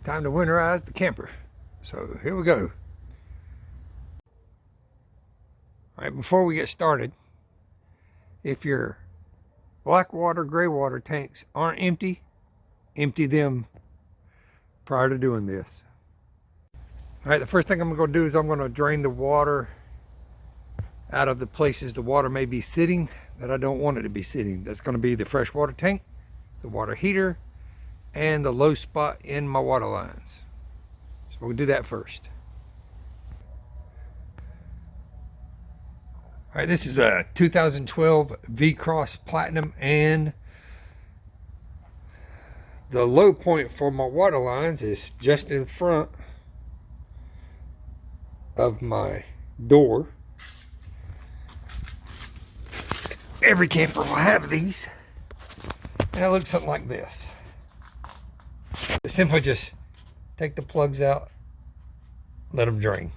Time to winterize the camper. So here we go. All right, before we get started, if your black water, gray water tanks aren't empty, empty them prior to doing this. All right, the first thing I'm going to do is I'm going to drain the water out of the places the water may be sitting that I don't want it to be sitting. That's going to be the fresh water tank, the water heater, and the low spot in my water lines. So we'll do that first. All right, this is a 2012 V-Cross Platinum, and the low point for my water lines is just in front of my door. Every camper will have these, and it looks something like this. Simply just take the plugs out, let them drain.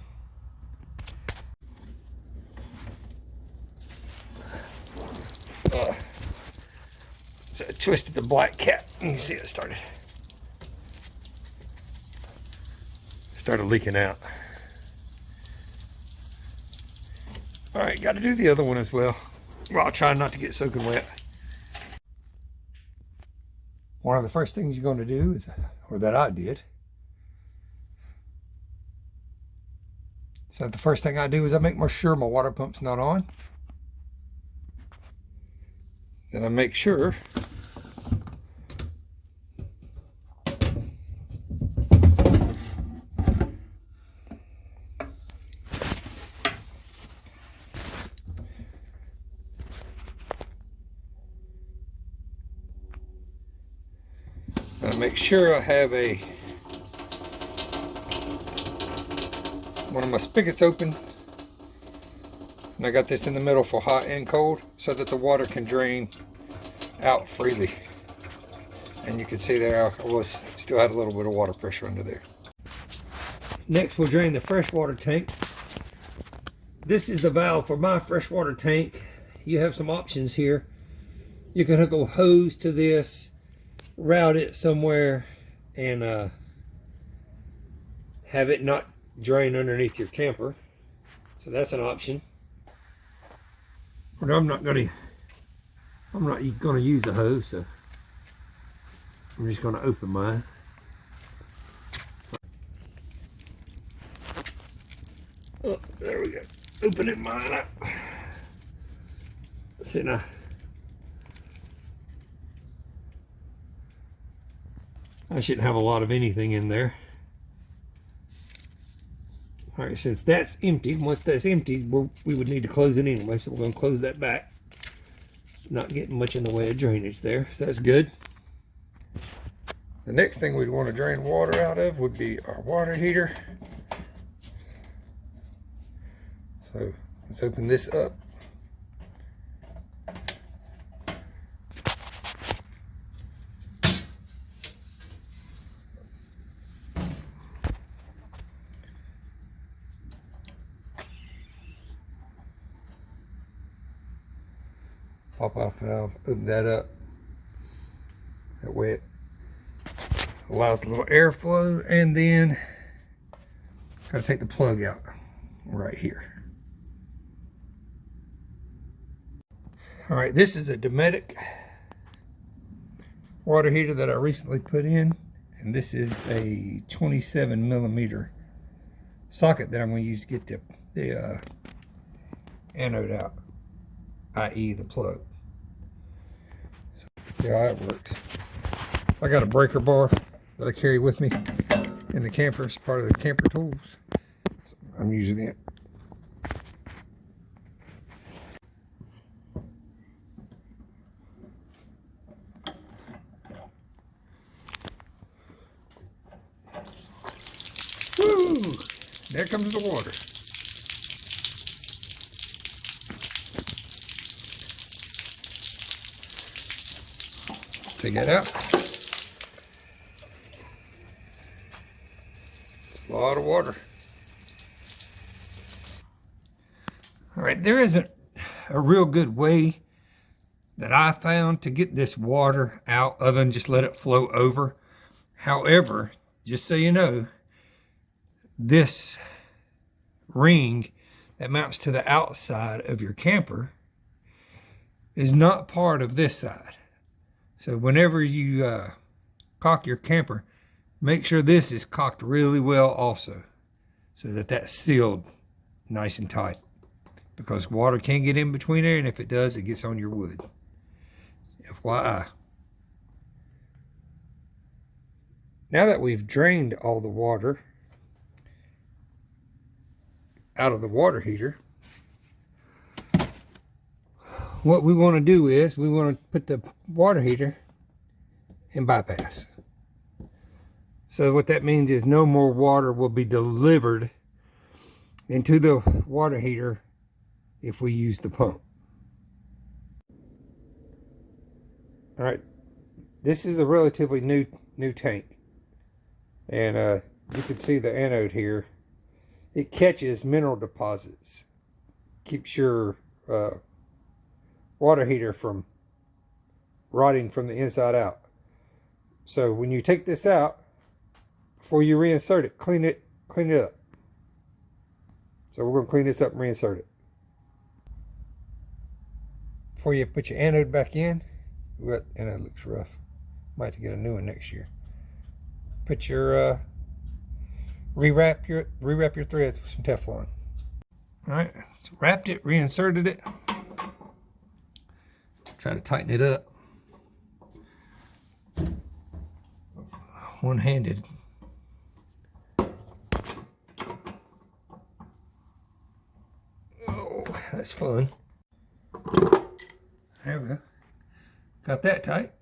So I twisted the black cap. You can see it started leaking out. All right, got to do the other one as well. Well, I'll try not to get soaking wet. One of the first things you're going to do is, or that I did. So the first thing I do is I make sure my water pump's not on. Then I make sure I have one of my spigots open, and I got this in the middle for hot and cold so that the water can drain out freely. And you can see there I still had a little bit of water pressure under there. Next, we'll drain the freshwater tank. This is the valve for my freshwater tank. You have some options here. You can hook a hose to this, route it somewhere, and have it not drain underneath your camper. So that's an option. But I'm not gonna use the hose, so I'm just gonna open mine. Oh, there we go. Opening mine up. See now. I shouldn't have a lot of anything in there. All right, since that's empty, once that's empty, we would need to close it anyway, so we're going to close that back. Not getting much in the way of drainage there, so that's good. The next thing we'd want to drain water out of would be our water heater. So let's open this up. Pop-off valve, open that up. That way it allows a little airflow, and then gotta take the plug out right here. All right, this is a Dometic water heater that I recently put in, and this is a 27 millimeter socket that I'm going to use to get the anode out, i.e. the plug. So see how that works. I got a breaker bar that I carry with me in the camper. It's part of the camper tools. So I'm using it. Woo! There comes the water. Take that out. It's a lot of water. All right, there isn't a real good way that I found to get this water out other than just let it flow over. However, just so you know, this ring that mounts to the outside of your camper is not part of this side. So whenever you caulk your camper, make sure this is caulked really well also, so that that's sealed nice and tight, because water can get in between there, and if it does, it gets on your wood. FYI. Now that we've drained all the water out of the water heater, what we want to do is we want to put the water heater in bypass. So what that means is no more water will be delivered into the water heater if we use the pump. All right, this is a relatively new tank, and you can see the anode here. It catches mineral deposits, keeps your water heater from rotting from the inside out. So when you take this out, before you reinsert it, clean it up. So we're going to clean this up and reinsert it. Before you put your anode back in, anode looks rough. Might have to get a new one next year. Put your rewrap your threads with some Teflon. All right, so wrapped it, reinserted it. Try to tighten it up. One-handed. Oh, that's fun. There we go. Got that tight.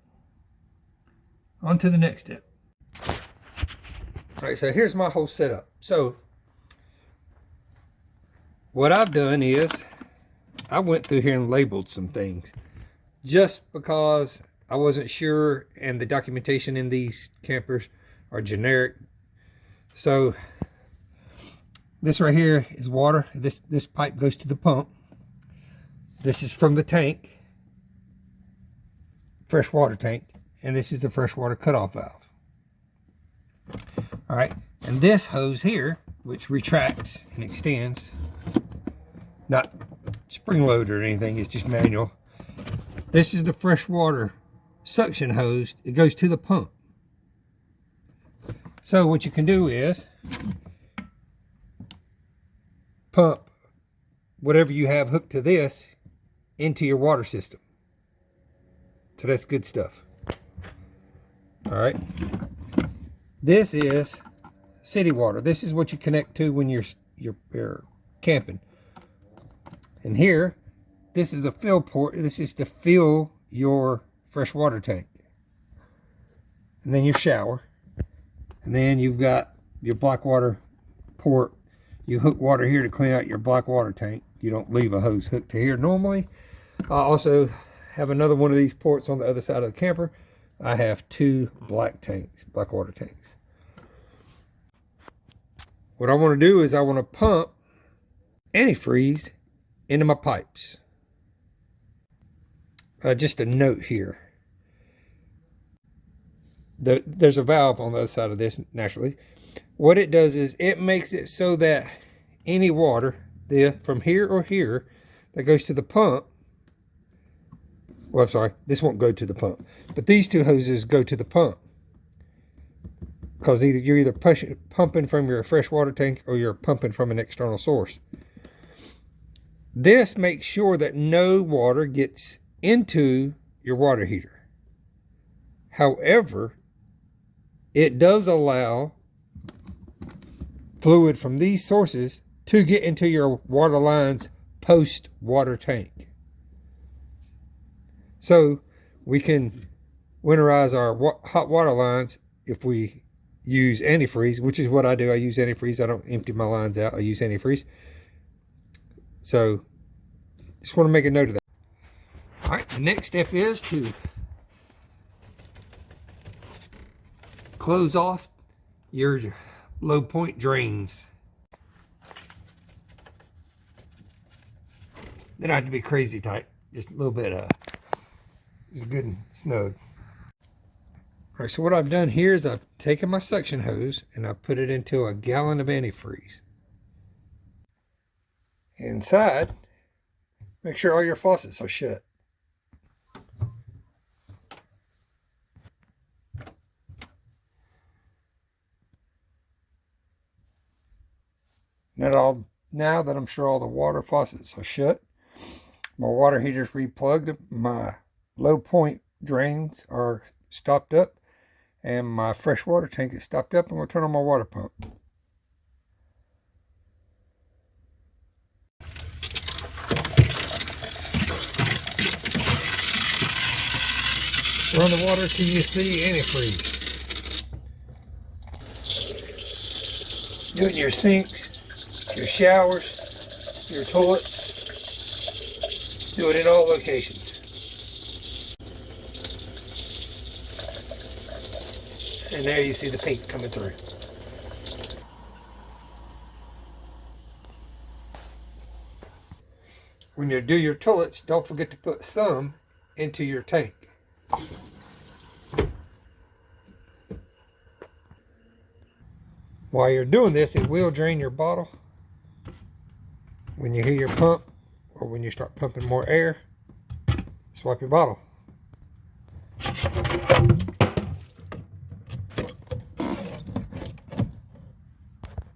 On to the next step. All right, so here's my whole setup. So what I've done is I went through here and labeled some things, just because I wasn't sure, and the documentation in these campers are generic. So this right here is water. This pipe goes to the pump. This is from the tank, fresh water tank, and this is the freshwater cutoff valve. All right, and this hose here, which retracts and extends, not spring loaded or anything, it's just manual. This is the freshwater suction hose. It goes to the pump. So what you can do is pump whatever you have hooked to this into your water system. So that's good stuff. All right. This is city water. This is what you connect to when you're camping. And here, this is a fill port. This is to fill your fresh water tank. And then your shower. And then you've got your black water port. You hook water here to clean out your black water tank. You don't leave a hose hooked to here normally. I also have another one of these ports on the other side of the camper. I have two black water tanks. What I want to do is I want to pump antifreeze into my pipes. Just a note here. There's a valve on the other side of this, naturally. What it does is it makes it so that any water from here or here that goes to the pump, well, I'm sorry, this won't go to the pump, but these two hoses go to the pump, because you're either pumping from your fresh water tank or you're pumping from an external source. This makes sure that no water gets into your water heater. However, it does allow fluid from these sources to get into your water lines post water tank. So we can winterize our hot water lines if we use antifreeze, which is what I do. I use antifreeze. I don't empty my lines out. I use antifreeze. So just want to make a note of that. All right, the next step is to close off your low point drains. They don't have to be crazy tight, just a little bit just good and snug. All right, so what I've done here is I've taken my suction hose and I've put it into a gallon of antifreeze. Inside, make sure all your faucets are shut. Now that I'm sure all the water faucets are shut, my water heater's replugged, my low point drains are stopped up, and my fresh water tank is stopped up. I'm going to turn on my water pump. Run the water till you see antifreeze. Do it in your sinks, your showers, your toilets. Do it in all locations. And there you see the pink coming through. When you do your toilets, don't forget to put some into your tank. While you're doing this, it will drain your bottle. When you hear your pump, or when you start pumping more air, swipe your bottle.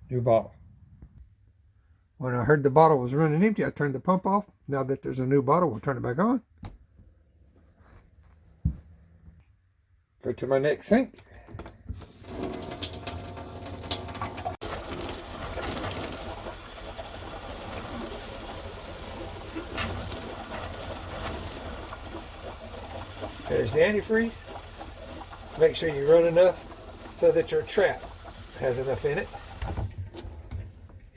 New bottle. When I heard the bottle was running empty, I turned the pump off. Now that there's a new bottle, we'll turn it back on. Go to my next sink. There's the antifreeze. Make sure you run enough so that your trap has enough in it.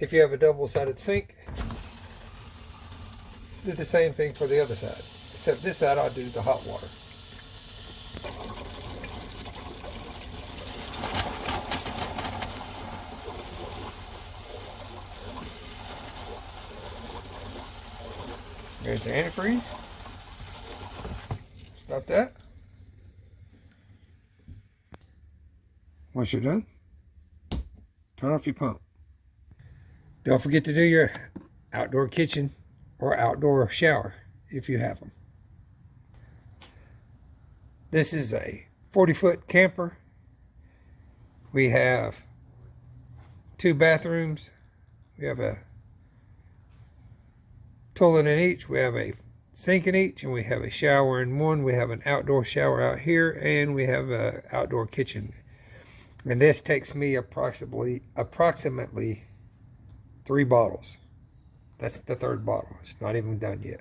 If you have a double-sided sink, do the same thing for the other side. Except this side, I'll do the hot water. There's the antifreeze. Stop that. Once you're done, turn off your pump. Don't forget to do your outdoor kitchen or outdoor shower if you have them. This is a 40-foot camper. We have 2 bathrooms. We have a toilet in each. We have a sink in each, and we have a shower in one. We have an outdoor shower out here, and we have an outdoor kitchen. And this takes me approximately 3 bottles. That's the 3rd bottle. It's not even done yet.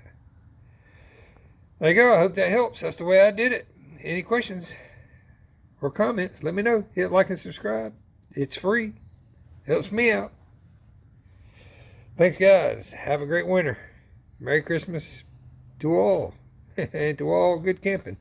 There you go. I hope that helps. That's the way I did it. Any questions or comments, let me know. Hit like and subscribe. It's free. Helps me out. Thanks, guys. Have a great winter. Merry Christmas to all. And to all, good camping.